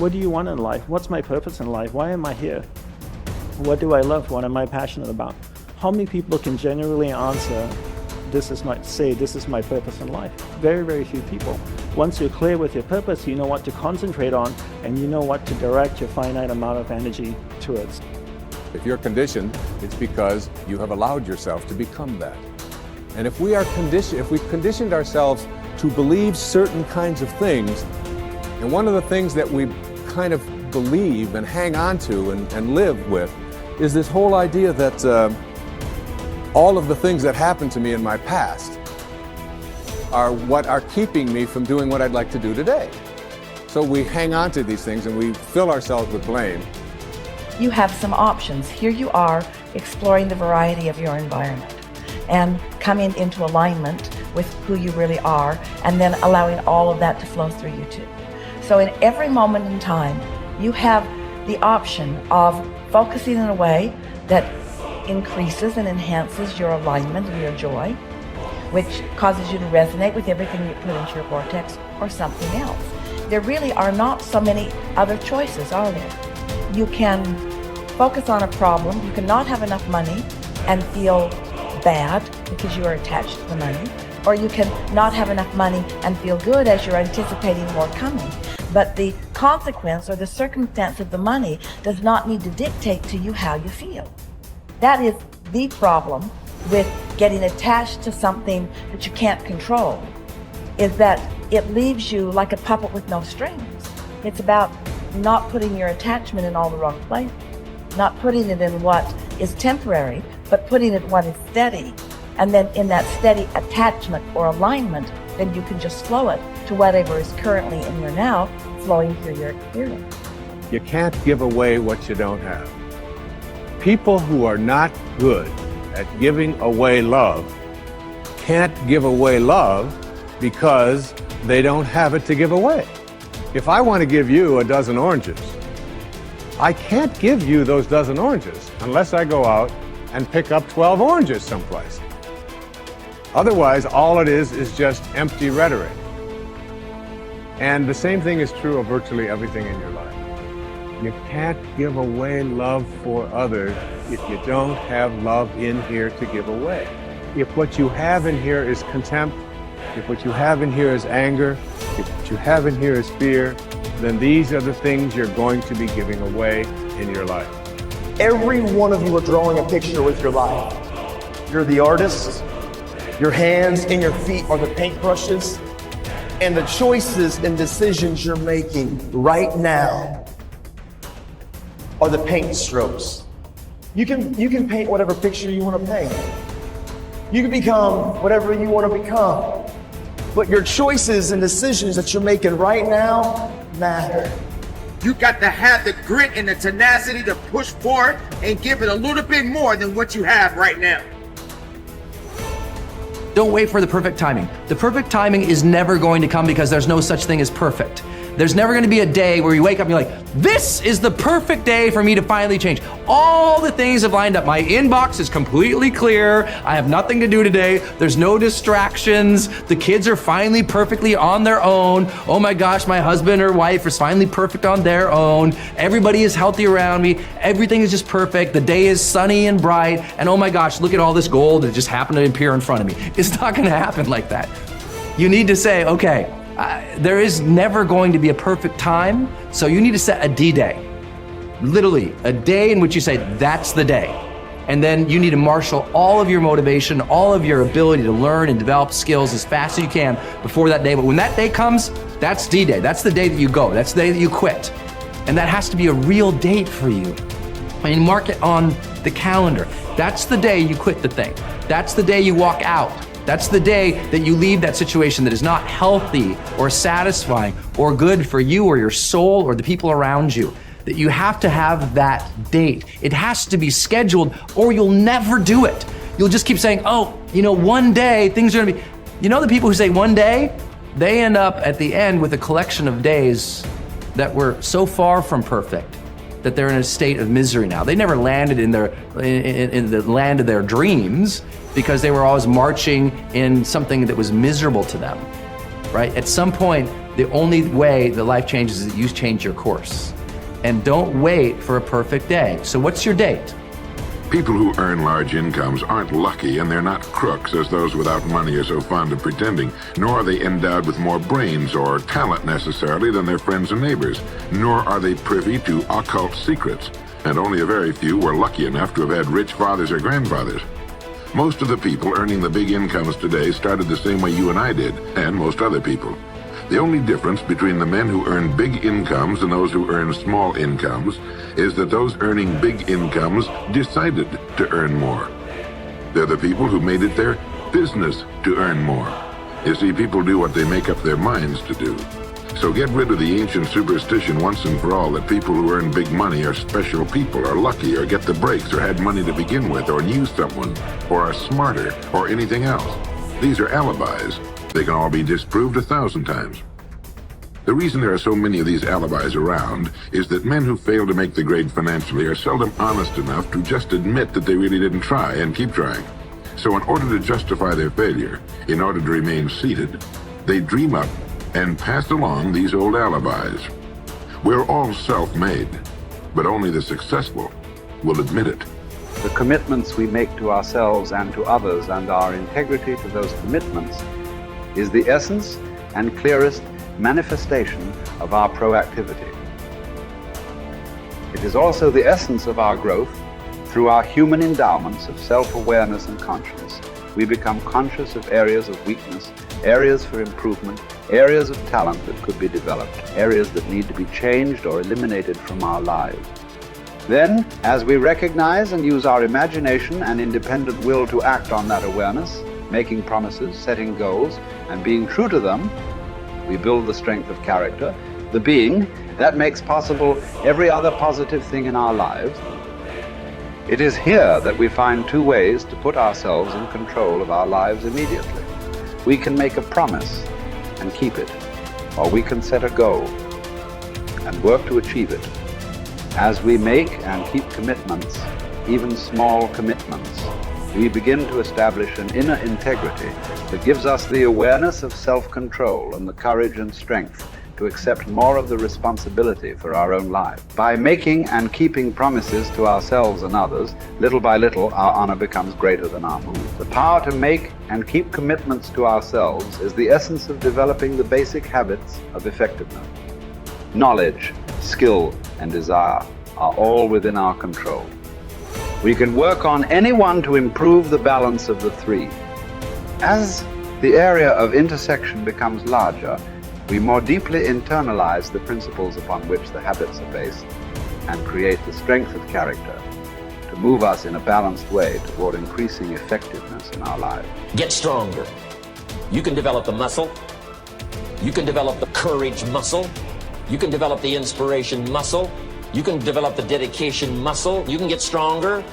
What do you want in life? What's my purpose in life? Why am I here? What do I love? What am I passionate about? How many people can genuinely answer, this is my purpose in life? Very, very few people. Once you're clear with your purpose, you know what to concentrate on, and you know what to direct your finite amount of energy towards. If you're conditioned, it's because you have allowed yourself to become that. And if we've conditioned ourselves to believe certain kinds of things, and one of the things that we kind of believe and hang on to and live with is this whole idea that all of the things that happened to me in my past are what are keeping me from doing what I'd like to do today. So we hang on to these things and we fill ourselves with blame. You have some options. Here you are exploring the variety of your environment and coming into alignment with who you really are, and then allowing all of that to flow through you too. So in every moment in time, you have the option of focusing in a way that increases and enhances your alignment and your joy, which causes you to resonate with everything you put into your vortex, or something else. There really are not so many other choices, are there? You can focus on a problem. You cannot have enough money and feel bad because you are attached to the money, or you can not have enough money and feel good as you're anticipating more coming. But the consequence or the circumstance of the money does not need to dictate to you how you feel. That is the problem with getting attached to something that you can't control, is that it leaves you like a puppet with no strings. It's about not putting your attachment in all the wrong places, not putting it in what is temporary, but putting it in what is steady. And then in that steady attachment or alignment, then you can just flow it to whatever is currently in your now, flowing through your experience. You can't give away what you don't have. People who are not good at giving away love can't give away love because they don't have it to give away. If I want to give you a dozen oranges, I can't give you those dozen oranges unless I go out and pick up 12 oranges someplace. Otherwise, all it is just empty rhetoric. And the same thing is true of virtually everything in your life. You can't give away love for others if you don't have love in here to give away. If what you have in here is contempt, if what you have in here is anger, if what you have in here is fear, then these are the things you're going to be giving away in your life. Every one of you are drawing a picture with your life. You're the artist. Your hands and your feet are the paintbrushes. And the choices and decisions you're making right now are the paint strokes. You can paint whatever picture you want to paint. You can become whatever you want to become. But your choices and decisions that you're making right now matter. You got to have the grit and the tenacity to push forward and give it a little bit more than what you have right now. Don't wait for the perfect timing. The perfect timing is never going to come because there's no such thing as perfect. There's never going to be a day where you wake up and you're like, this is the perfect day for me to finally change. All the things have lined up. My inbox is completely clear. I have nothing to do today. There's no distractions. The kids are finally perfectly on their own. Oh my gosh, my husband or wife is finally perfect on their own. Everybody is healthy around me. Everything is just perfect. The day is sunny and bright. And oh my gosh, look at all this gold that just happened to appear in front of me. It's not going to happen like that. You need to say, okay, there is never going to be a perfect time, so you need to set a D-Day. Literally, a day in which you say, that's the day. And then you need to marshal all of your motivation, all of your ability to learn and develop skills as fast as you can before that day. But when that day comes, that's D-Day. That's the day that you go. That's the day that you quit. And that has to be a real date for you. I mean, mark it on the calendar. That's the day you quit the thing. That's the day you walk out. That's the day that you leave that situation that is not healthy or satisfying or good for you or your soul or the people around you. That you have to have that date. It has to be scheduled or you'll never do it. You'll just keep saying, oh, one day things are gonna be, the people who say one day, they end up at the end with a collection of days that were so far from perfect that they're in a state of misery now. They never landed in the land of their dreams because they were always marching in something that was miserable to them. right? At some point, the only way that life changes is that you change your course. And don't wait for a perfect day. So what's your date? People who earn large incomes aren't lucky, and they're not crooks as those without money are so fond of pretending, nor are they endowed with more brains or talent necessarily than their friends and neighbors, nor are they privy to occult secrets, and only a very few were lucky enough to have had rich fathers or grandfathers. Most of the people earning the big incomes today started the same way you and I did, and most other people. The only difference between the men who earn big incomes and those who earn small incomes is that those earning big incomes decided to earn more. They're the people who made it their business to earn more. You see, people do what they make up their minds to do. So get rid of the ancient superstition once and for all that people who earn big money are special people, are lucky, or get the breaks, or had money to begin with, or knew someone, or are smarter, or anything else. These are alibis. They can all be disproved 1,000 times. The reason there are so many of these alibis around is that men who fail to make the grade financially are seldom honest enough to just admit that they really didn't try and keep trying. So in order to justify their failure, in order to remain seated, they dream up and pass along these old alibis. We're all self-made, but only the successful will admit it. The commitments we make to ourselves and to others, and our integrity to those commitments, is the essence and clearest manifestation of our proactivity. It is also the essence of our growth through our human endowments of self-awareness and conscience. We become conscious of areas of weakness, areas for improvement, areas of talent that could be developed, areas that need to be changed or eliminated from our lives. Then, as we recognize and use our imagination and independent will to act on that awareness, making promises, setting goals, and being true to them, we build the strength of character, the being that makes possible every other positive thing in our lives. It is here that we find two ways to put ourselves in control of our lives immediately. We can make a promise and keep it, or we can set a goal and work to achieve it. As we make and keep commitments, even small commitments, we begin to establish an inner integrity that gives us the awareness of self-control and the courage and strength to accept more of the responsibility for our own life. By making and keeping promises to ourselves and others, little by little, our honor becomes greater than our mood. The power to make and keep commitments to ourselves is the essence of developing the basic habits of effectiveness. Knowledge, skill, and desire are all within our control. We can work on any one to improve the balance of the three. As the area of intersection becomes larger, we more deeply internalize the principles upon which the habits are based and create the strength of character to move us in a balanced way toward increasing effectiveness in our lives. Get stronger. You can develop the muscle. You can develop the courage muscle. You can develop the inspiration muscle. You can develop the dedication muscle. You can get stronger.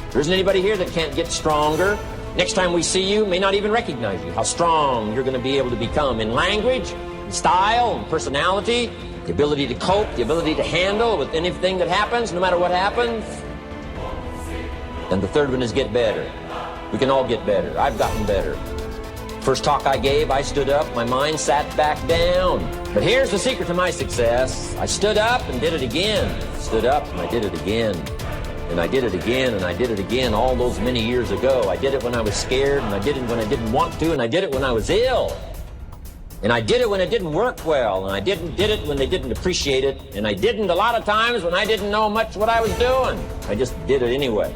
There isn't anybody here that can't get stronger. Next time we see you, may not even recognize you. How strong you're going to be able to become in language, in style, and personality, the ability to cope, the ability to handle with anything that happens, no matter what happens. And the third one is get better. We can all get better. I've gotten better. First talk I gave, I stood up, my mind sat back down. But here's the secret to my success. I stood up and did it again. Stood up and I did it again. And I did it again, and I did it again all those many years ago. I did it when I was scared, and I did it when I didn't want to, and I did it when I was ill. And I did it when it didn't work well, and I did it when they didn't appreciate it, and I didn't a lot of times when I didn't know much what I was doing. I just did it anyway.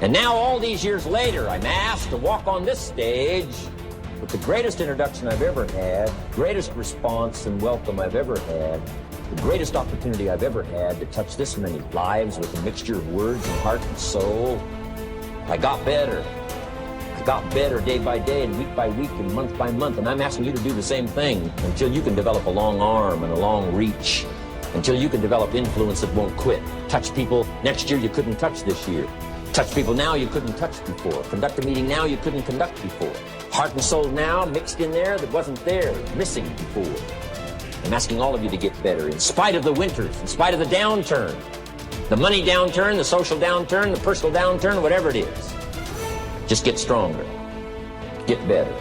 And now all these years later, I'm asked to walk on this stage with the greatest introduction I've ever had, greatest response and welcome I've ever had, the greatest opportunity I've ever had to touch this many lives with a mixture of words and heart and soul. I got better. I got better day by day and week by week and month by month, and I'm asking you to do the same thing until you can develop a long arm and a long reach, until you can develop influence that won't quit. Touch people next year you couldn't touch this year. Touch people now you couldn't touch before. Conduct a meeting now you couldn't conduct before. Heart and soul now mixed in there that wasn't there, missing before. I'm asking all of you to get better in spite of the winters, in spite of the downturn, the money downturn, the social downturn, the personal downturn, whatever it is. Just get stronger. Get better.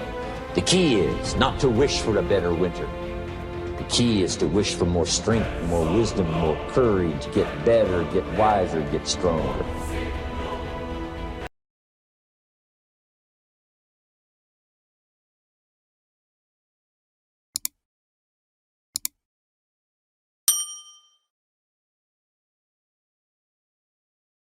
The key is not to wish for a better winter. The key is to wish for more strength, more wisdom, more courage, get better, get wiser, get stronger.